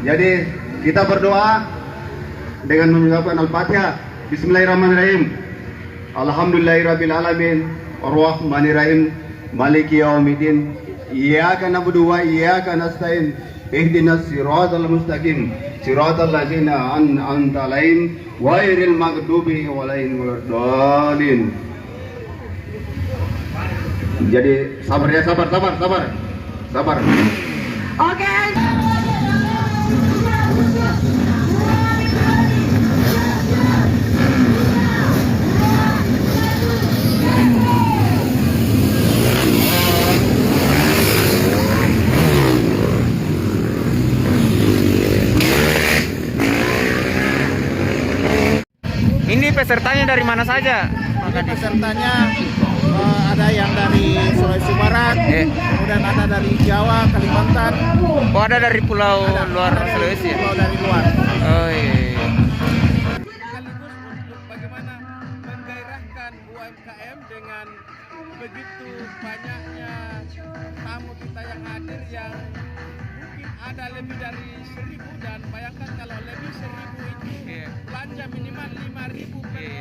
Jadi kita berdoa dengan mengucapkan Al-Fatihah. Bismillahirrahmanirrahim. Alhamdulillahirabbil alamin, arrahmanirrahim, maliki yaumiddin. Iyyaka na'budu wa iyyaka nasta'in. Ihdinas siratal mustaqim. Siratal ladzina an'amta 'alaihim ghairil maghdubi 'alaihim waladdallin. Jadi sabar ya, sabar. Oke. Ini pesertanya dari mana saja? Ini pesertanya ada yang dari Sulawesi Barat, kemudian ada dari Jawa, Kalimantan. Oh, ada dari pulau Ada luar dari Sulawesi ya? Pulau dari luar. Oh iya. Sekaligus untuk bagaimana menggairahkan UMKM dengan begitu banyaknya tamu kita yang hadir, yang mungkin ada lebih dari 1.000, dan bayangkan kalau lebih 1.000 itu belanja minimal 5.000 per